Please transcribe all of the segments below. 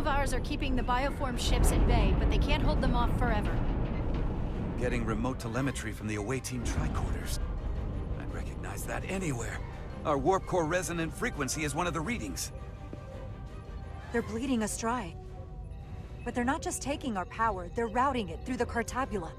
of ours are keeping the bioform ships at bay, but they can't hold them off forever. Getting remote telemetry from the away team tricorders. I'd recognize that anywhere. Our warp core resonant frequency is one of the readings. They're bleeding us dry. But they're not just taking our power, they're routing it through the cartabula.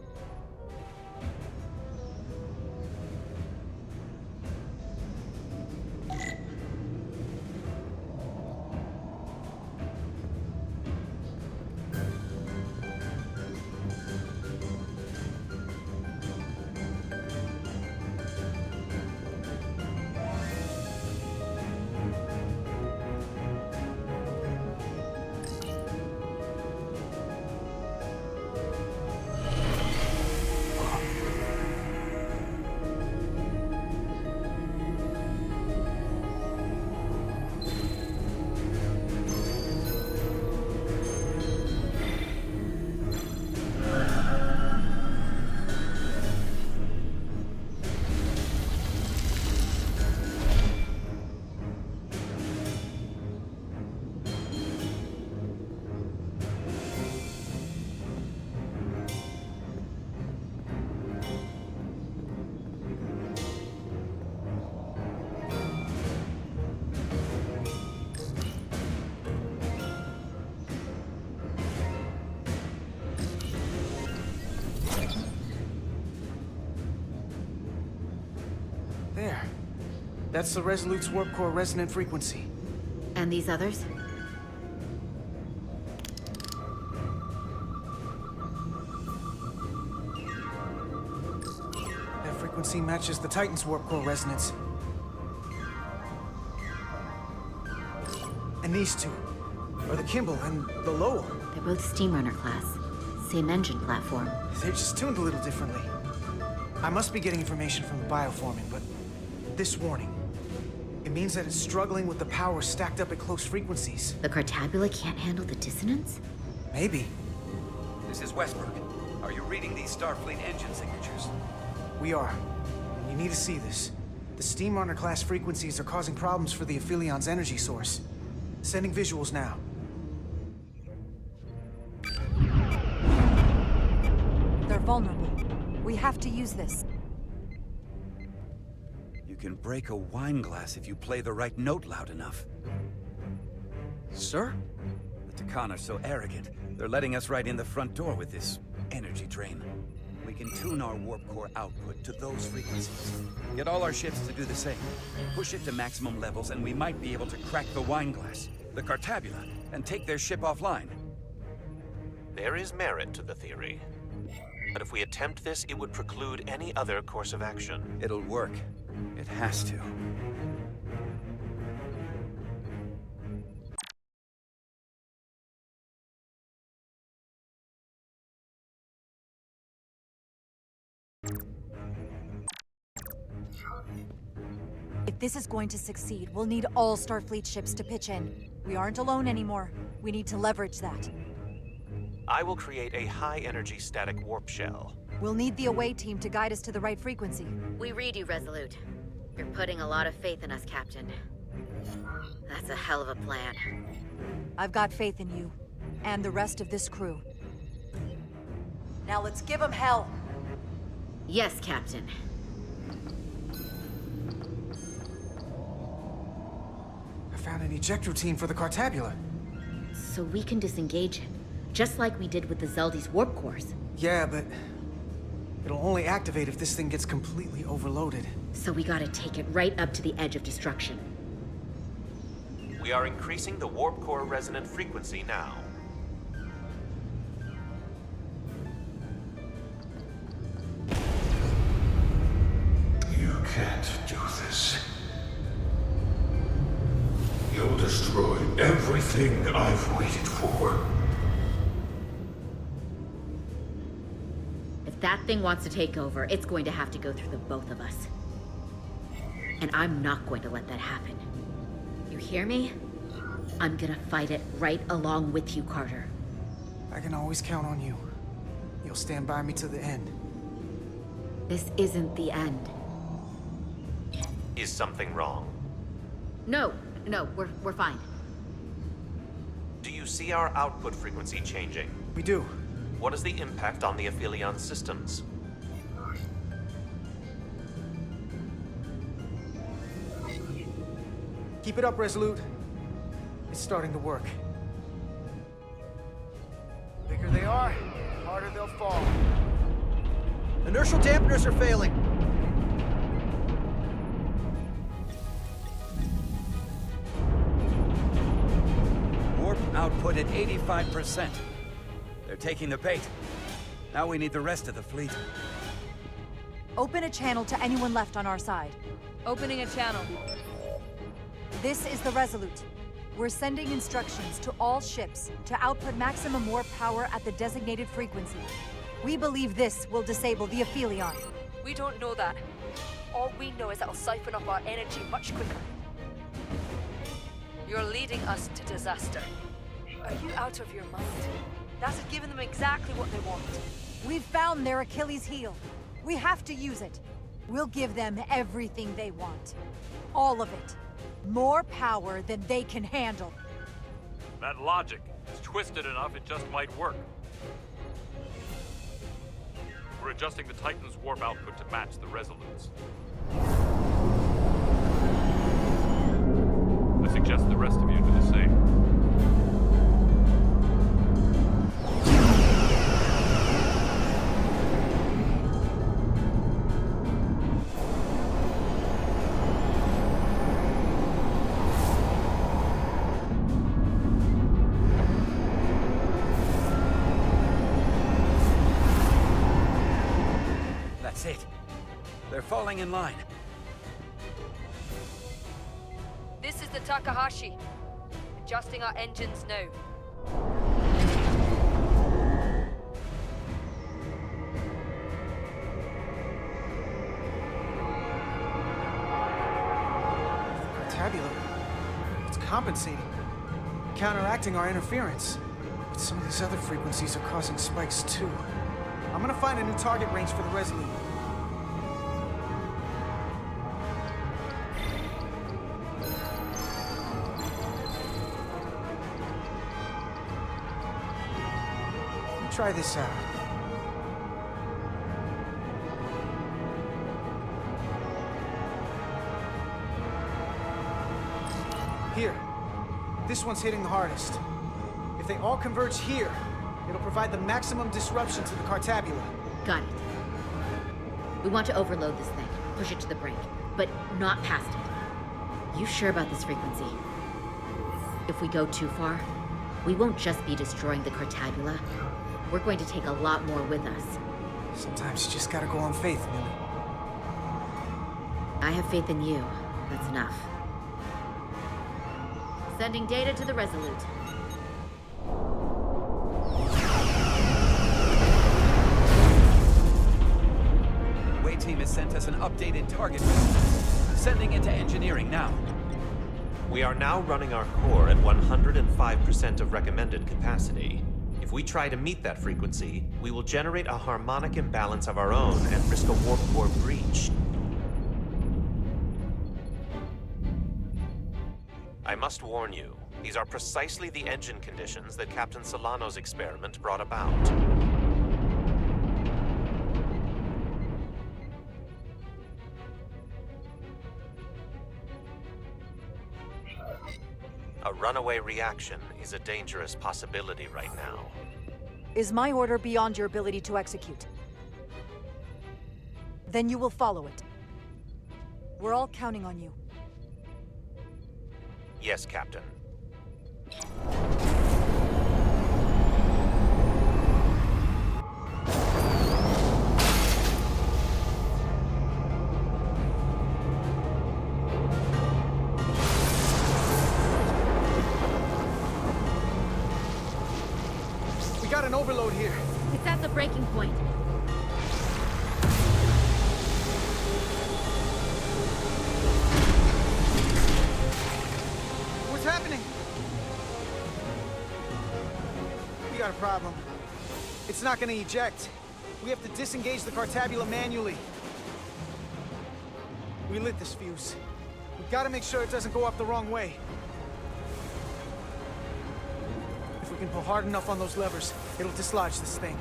There. That's the Resolute's warp core resonant frequency. And these others? That frequency matches the Titan's warp core resonance. And these two are the Kimball and the Lowell. They're both Steamrunner class. Same engine platform. They're just tuned a little differently. I must be getting information from the bioforming, but this warning, it means that it's struggling with the power stacked up at close frequencies. The Cartabula can't handle the dissonance? Maybe. This is Westbrook. Are you reading these Starfleet engine signatures? We are. And you need to see this. The Steamrunner class frequencies are causing problems for the Aphilion's energy source. Sending visuals now. They're vulnerable. We have to use this. You can break a wine glass if you play the right note loud enough. Sir? The Takan are so arrogant, they're letting us right in the front door with this energy drain. We can tune our warp core output to those frequencies. Get all our ships to do the same. Push it to maximum levels and we might be able to crack the wine glass, the Cartabula, and take their ship offline. There is merit to the theory. But if we attempt this, it would preclude any other course of action. It'll work. It has to. If this is going to succeed, we'll need all Starfleet ships to pitch in. We aren't alone anymore. We need to leverage that. I will create a high-energy static warp shell. We'll need the away team to guide us to the right frequency. We read you, Resolute. You're putting a lot of faith in us, Captain. That's a hell of a plan. I've got faith in you, and the rest of this crew. Now let's give them hell! Yes, Captain. I found an eject routine for the Cartabula. So we can disengage it, just like we did with the Zeldy's warp cores. Yeah, but it'll only activate if this thing gets completely overloaded. So we gotta take it right up to the edge of destruction. We are increasing the warp core resonant frequency now. You can't do this. You'll destroy everything I've waited for. If that thing wants to take over, it's going to have to go through the both of us. And I'm not going to let that happen. You hear me? I'm gonna fight it right along with you, Carter. I can always count on you. You'll stand by me to the end. This isn't the end. Is something wrong? No, we're fine. Do you you see our output frequency changing? We do. What is the impact on the Aphelion systems? Keep it up, Resolute. It's starting to work. Bigger they are, harder they'll fall. Inertial dampeners are failing. Warp output at 85%. They're taking the bait. Now we need the rest of the fleet. Open a channel to anyone left on our side. Opening a channel. This is the Resolute. We're sending instructions to all ships to output maximum warp power at the designated frequency. We believe this will disable the Aphelion. We don't know that. All we know is it'll siphon up our energy much quicker. You're leading us to disaster. Are you out of your mind? That's giving them exactly what they want. We've found their Achilles heel. We have to use it. We'll give them everything they want. All of it. More power than they can handle. That logic is twisted enough it just might work. We're adjusting the Titan's warp output to match the Resolute's. I suggest the rest of you do the same. That's it. They're falling in line. This is the Takahashi. Adjusting our engines now. Tabula. It's compensating. Counteracting our interference. But some of these other frequencies are causing spikes too. I'm gonna find a new target range for the Resolute. Let me try this out. Here. This one's hitting the hardest. If they all converge here, it'll provide the maximum disruption to the Cartabula. Got it. We want to overload this thing, push it to the brink, but not past it. You sure about this frequency? If we go too far, we won't just be destroying the Cartabula. We're going to take a lot more with us. Sometimes you just gotta go on faith, Millie. I have faith in you. That's enough. Sending data to the Resolute. Way team has sent us an updated target list. Sending it to engineering now. We are now running our core at 105% of recommended capacity. If we try to meet that frequency, we will generate a harmonic imbalance of our own and risk a warp core breach. I must warn you, these are precisely the engine conditions that Captain Solano's experiment brought about. A runaway reaction is a dangerous possibility right now. Is my order beyond your ability to execute? Then you will follow it. We're all counting on you. Yes, Captain. We got an overload here. It's at the breaking point. What's happening? We got a problem. It's not gonna eject. We have to disengage the Cartabula manually. We lit this fuse. We gotta make sure it doesn't go off the wrong way. can pull hard enough on those levers, it'll dislodge this thing.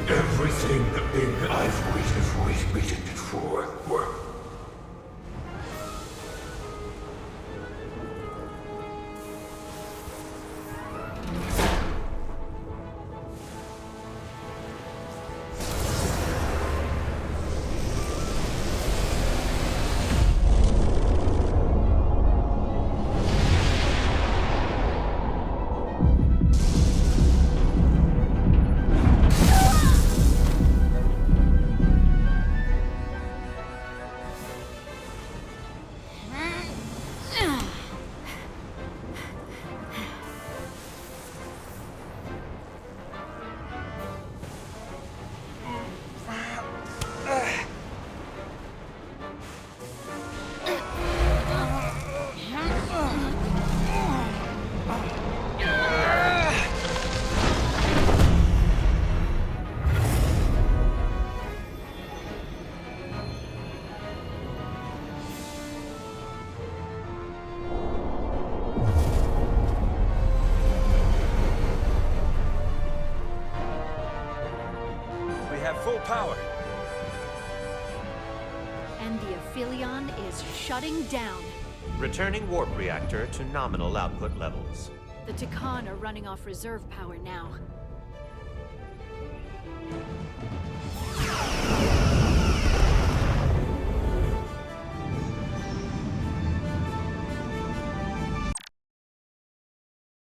Everything I've waited for. Full power. And the Aphelion is shutting down. Returning warp reactor to nominal output levels. The Takan are running off reserve power now.